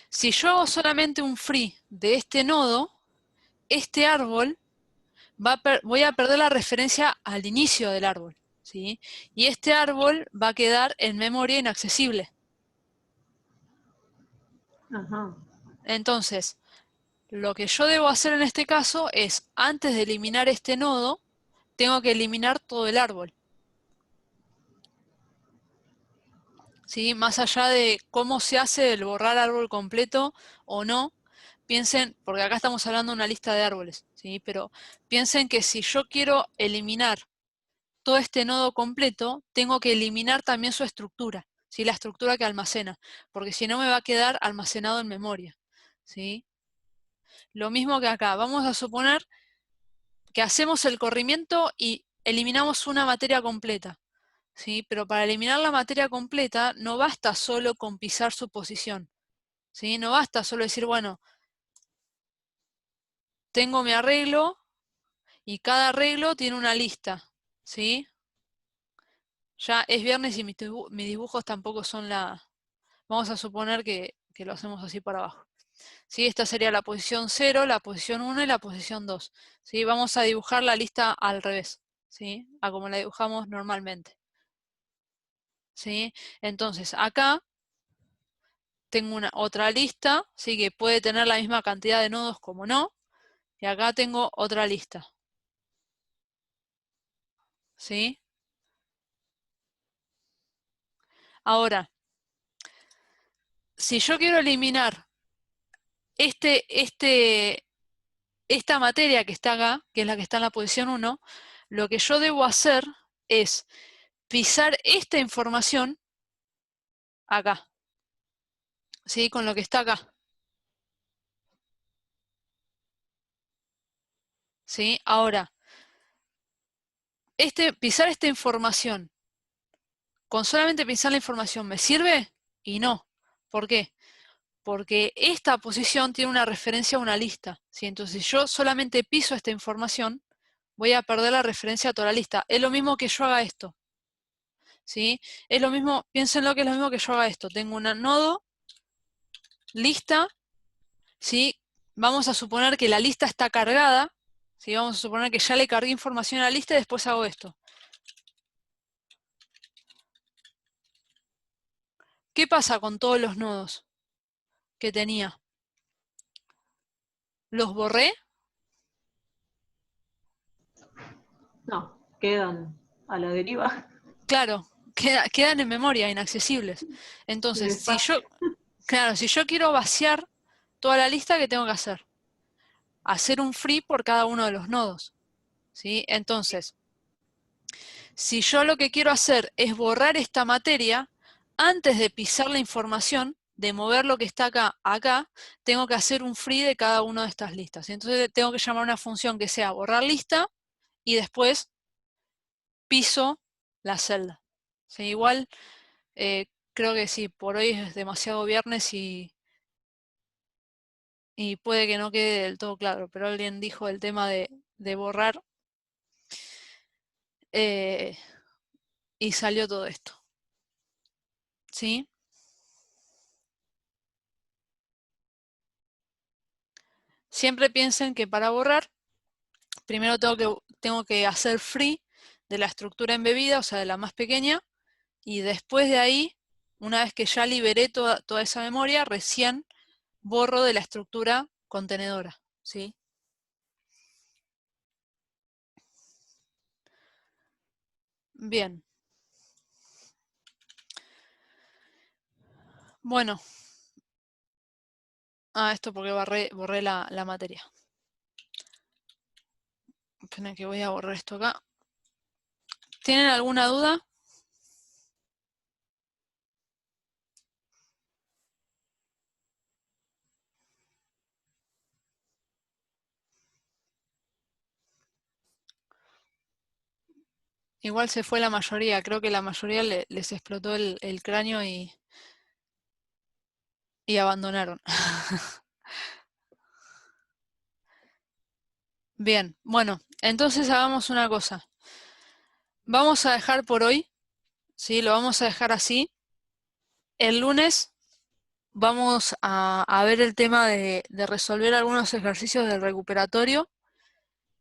Si yo hago solamente un free de este nodo, este árbol voy a perder la referencia al inicio del árbol, ¿sí? Y este árbol va a quedar en memoria inaccesible. Ajá. Entonces, lo que yo debo hacer en este caso es, antes de eliminar este nodo, tengo que eliminar todo el árbol. ¿Sí? Más allá de cómo se hace el borrar árbol completo o no, piensen, porque acá estamos hablando de una lista de árboles, ¿sí? Pero piensen que si yo quiero eliminar todo este nodo completo, tengo que eliminar también su estructura, ¿sí? La estructura que almacena, porque si no me va a quedar almacenado en memoria, ¿sí? Lo mismo que acá, vamos a suponer que hacemos el corrimiento y eliminamos una materia completa, ¿sí? Pero para eliminar la materia completa no basta solo con pisar su posición, ¿sí? No basta solo decir, bueno, tengo mi arreglo y cada arreglo tiene una lista, ¿sí? Ya es viernes y mis dibujos tampoco son la... Vamos a suponer que lo hacemos así para abajo. ¿Sí? Esta sería la posición 0, la posición 1 y la posición 2. ¿Sí? Vamos a dibujar la lista al revés, ¿sí? A como la dibujamos normalmente. ¿Sí? Entonces, acá tengo otra lista, ¿sí? Que puede tener la misma cantidad de nodos como no. Y acá tengo otra lista. ¿Sí? Ahora, si yo quiero eliminar esta materia que está acá, que es la que está en la posición 1, lo que yo debo hacer es pisar esta información acá, ¿sí? Con lo que está acá, ¿sí? Ahora, pisar esta información, con solamente pisar la información, ¿me sirve? Y no. ¿Por qué? Porque esta posición tiene una referencia a una lista, ¿sí? Entonces, si yo solamente piso esta información, voy a perder la referencia a toda la lista. Es lo mismo que yo haga esto, ¿sí? Es lo mismo, piénsenlo que es lo mismo que yo haga esto. Tengo un nodo, lista, ¿sí? Vamos a suponer que la lista está cargada, ¿sí? Vamos a suponer que ya le cargué información a la lista y después hago esto. ¿Qué pasa con todos los nodos que tenía? ¿Los borré? No, quedan a la deriva. Claro, quedan en memoria, inaccesibles. En Entonces, espacio. claro, si yo quiero vaciar toda la lista, ¿qué tengo que hacer? Hacer un free por cada uno de los nodos, ¿sí? Entonces, si yo lo que quiero hacer es borrar esta materia, antes de pisar la información, de mover lo que está acá, tengo que hacer un free de cada una de estas listas. Entonces tengo que llamar una función que sea borrar lista y después piso la celda. ¿Sí? Igual, creo que sí, por hoy es demasiado viernes y puede que no quede del todo claro, pero alguien dijo el tema de borrar y salió todo esto. ¿Sí? Siempre piensen que para borrar, primero tengo que hacer free de la estructura embebida, o sea, de la más pequeña, y después de ahí, una vez que ya liberé toda esa memoria, recién borro de la estructura contenedora, ¿sí? Bien. Bueno. Esto porque borré la materia. Esperen que voy a borrar esto acá. ¿Tienen alguna duda? Igual se fue la mayoría, creo que la mayoría les explotó el cráneo y abandonaron. Bien, bueno, entonces hagamos una cosa. Vamos a dejar por hoy, ¿sí? Lo vamos a dejar así. El lunes vamos a ver el tema de resolver algunos ejercicios del recuperatorio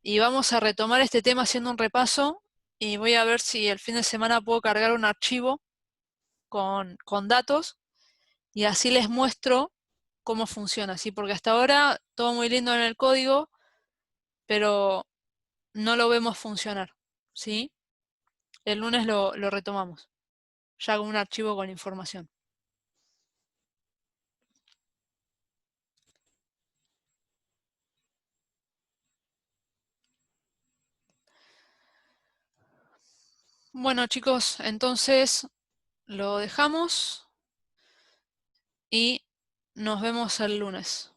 y vamos a retomar este tema haciendo un repaso y voy a ver si el fin de semana puedo cargar un archivo con datos y así les muestro cómo funciona, ¿sí? Porque hasta ahora todo muy lindo en el código, pero no lo vemos funcionar, ¿sí? El lunes lo retomamos, ya con un archivo con información. Bueno, chicos, entonces lo dejamos y nos vemos el lunes.